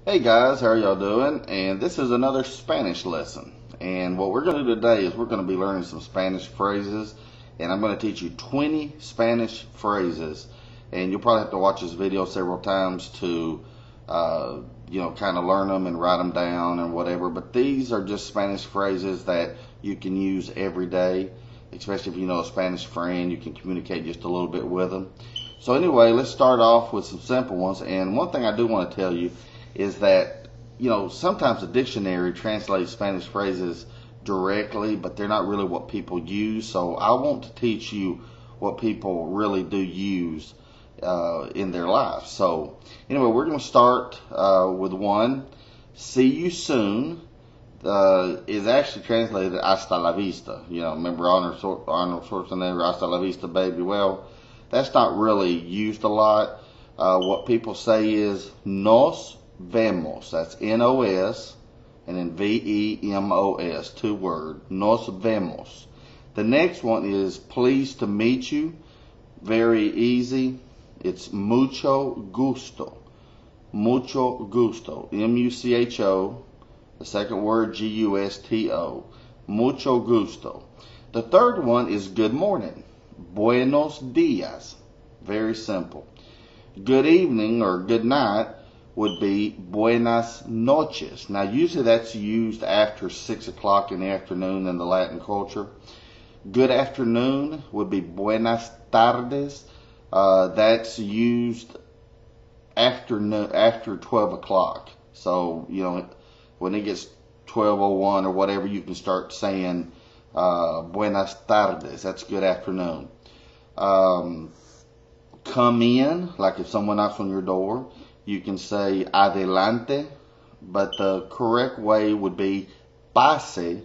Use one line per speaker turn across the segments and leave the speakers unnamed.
Hey guys, how are y'all doing? And this is another Spanish lesson. And what we're going to do today is we're going to be learning some Spanish phrases. And I'm going to teach you 20 Spanish phrases. And you'll probably have to watch this video several times to, kind of learn them and write them down and whatever. But these are just Spanish phrases that you can use every day. Especially if you know a Spanish friend, you can communicate just a little bit with them. So anyway, let's start off with some simple ones. And one thing I do want to tell you is that, sometimes the dictionary translates Spanish phrases directly, but they're not really what people use. So I want to teach you what people really do use in their lives. So anyway, we're going to start with one. See you soon is actually translated hasta la vista. Remember Arnold Schwarzenegger, hasta la vista, baby? Well, that's not really used a lot. What people say is nos vemos. That's N-O-S and then V-E-M-O-S, two word. Nos vemos. The next one is pleased to meet you. Very easy. It's mucho gusto. Mucho gusto. M-U-C-H-O. The second word G-U-S-T-O. Mucho gusto. The third one is good morning. Buenos Dias. Very simple. Good evening or good night would be Buenas Noches. Now usually that's used after 6 o'clock in the afternoon in the Latin culture. Good afternoon would be Buenas Tardes. That's used after 12 o'clock. So, when it gets 12:01 or whatever, you can start saying Buenas Tardes. That's good afternoon. Come in, like if someone knocks on your door, you can say adelante, but the correct way would be pase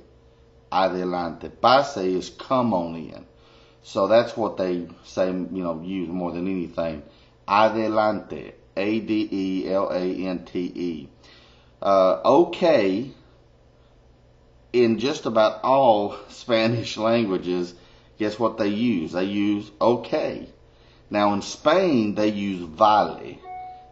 adelante. Pase is come on in. So that's what they say, use more than anything. Adelante, A-D-E-L-A-N-T-E. Okay, in just about all Spanish languages, guess what they use? They use okay. Now in Spain, they use vale.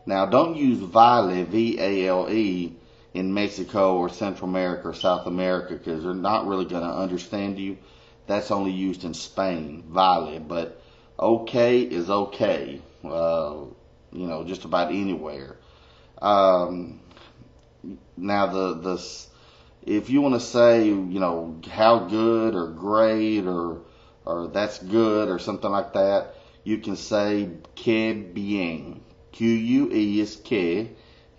Now don't use vale, V-A-L-E, in Mexico or Central America or South America because they're not really going to understand you. That's only used in Spain, vale. But okay is okay, just about anywhere. Now if you want to say, how good or great or that's good or something like that, you can say que bien. Q-U-E is que,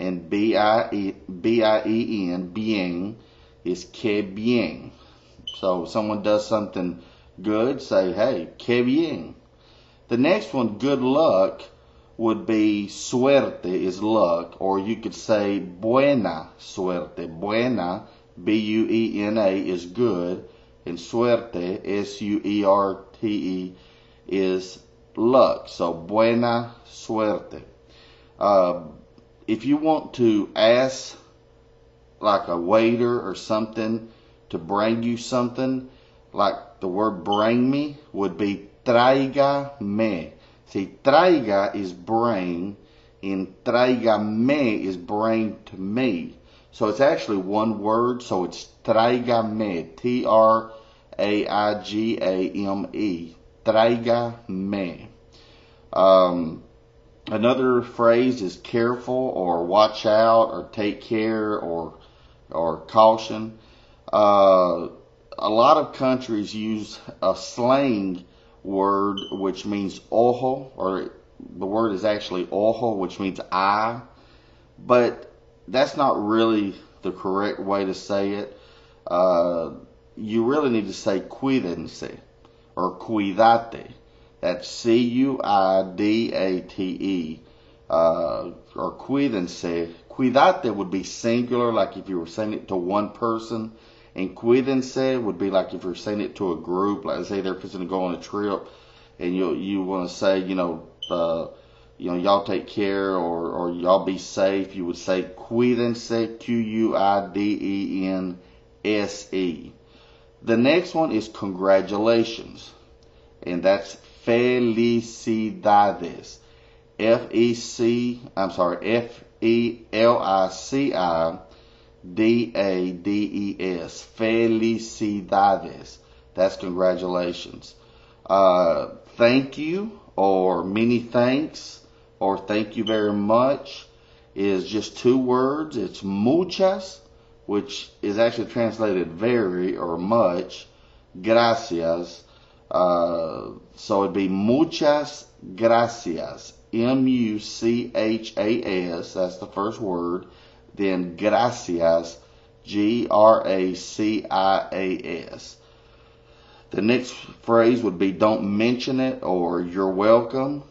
and B-I-E-N, bien, is que bien. So if someone does something good, say, hey, que bien. The next one, good luck, would be suerte is luck, or you could say buena suerte. Buena, B-U-E-N-A, is good, and suerte, S-U-E-R-T-E, is luck. So buena suerte. If you want to ask like a waiter or something to bring you something, like the word bring me would be tráigame. See, traiga is bring, and tráigame is bring to me. So it's actually one word, so it's tráigame, T-R-A-I-G-A-M-E, tráigame. Another phrase is careful or watch out or take care or caution. A lot of countries use a slang word which means ojo, or the word is actually ojo, which means eye, but that's not really the correct way to say it. You really need to say cuídense or cuídate. That's C-U-I-D-A-T-E, or cuídense. Cuídate would be singular, like if you were saying it to one person, and cuídense would be like if you're saying it to a group, like say they're going to go on a trip, and you want to say, y'all take care or y'all be safe. You would say cuídense, Q-U-I-D-E-N-S-E. The next one is congratulations, and that's felicidades. F-E-L-I-C-I-D-A-D-E-S. Felicidades. Felicidades. That's congratulations. Thank you, or many thanks, or thank you very much is just two words. It's muchas, which is actually translated very or much. Gracias. So it'd be muchas gracias. Muchas, that's the first word. Then gracias, gracias. The next phrase would be don't mention it, or you're welcome.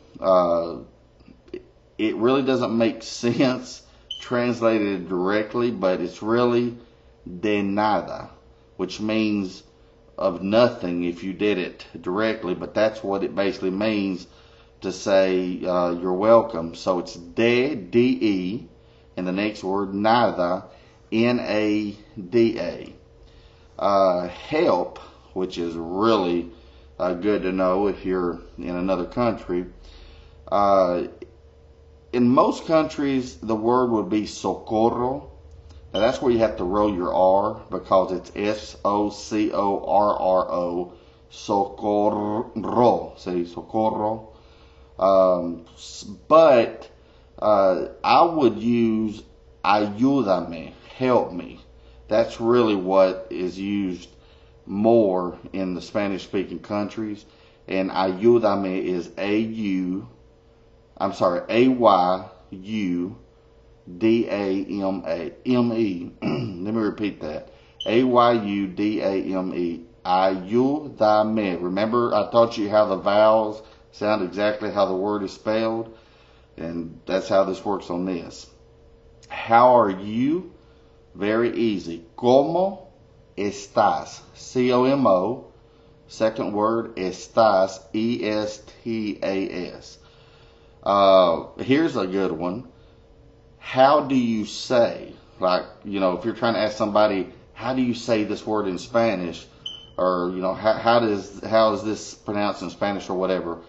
It really doesn't make sense translated directly, but it's really de nada, which means of nothing if you did it directly, but that's what it basically means to say you're welcome. So it's de, and the next word nada, nada. Help, which is really good to know if you're in another country. In most countries, the word would be socorro. Now that's where you have to roll your R, because it's Socorro. Socorro. Say socorro. But I would use ayúdame, help me. That's really what is used more in the Spanish-speaking countries. And ayúdame is ayudame. Let me repeat that. Ayudame. Ayúdame. Remember, I taught you how the vowels sound exactly how the word is spelled, and that's how this works on this. How are you? Very easy. ¿Cómo estás? C-O-M-O. Second word, estás, E-S-T-A-S. Here's a good one. How do you say? Like, if you're trying to ask somebody, how do you say this word in Spanish? Or, how is this pronounced in Spanish or whatever?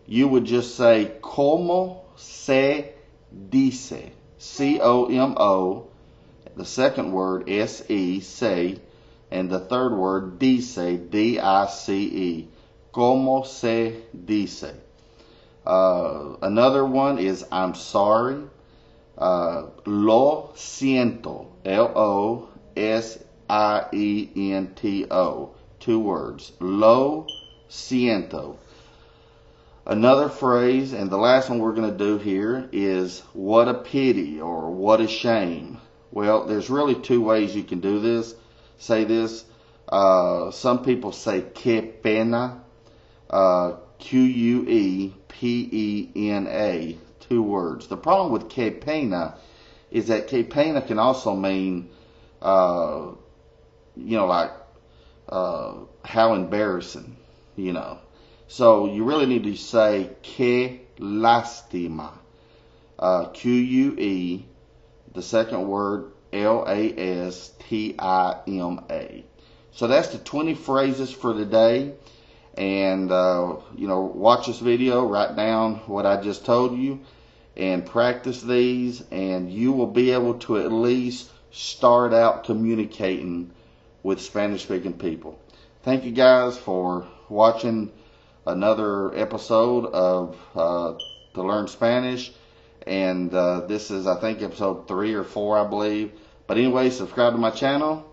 You would just say, ¿Cómo se dice? C-O-M-O. The second word, S-E, say. And the third word, dice, D-I-C-E. ¿Cómo se dice? Another one is I'm sorry. Lo siento. L-O-S-I-E-N-T-O. Two words. Lo siento. Another phrase, and the last one we're going to do here, is what a pity or what a shame. Well, there's really two ways you can do this. Say this. Some people say que pena. Q-U-E-P-E-N-A. Two words. The problem with que pena is that que pena can also mean, how embarrassing, So you really need to say que lástima. Q-U-E, the second word, L-A-S-T-I-M-A. So that's the 20 phrases for today. And, watch this video, write down what I just told you, and practice these, and you will be able to at least start out communicating with Spanish-speaking people. Thank you guys for watching another episode of To Learn Spanish. And this is, I think, episode 3 or 4, I believe. But anyway, subscribe to my channel.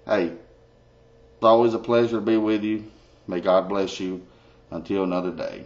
Hey, it's always a pleasure to be with you. May God bless you. Until another day.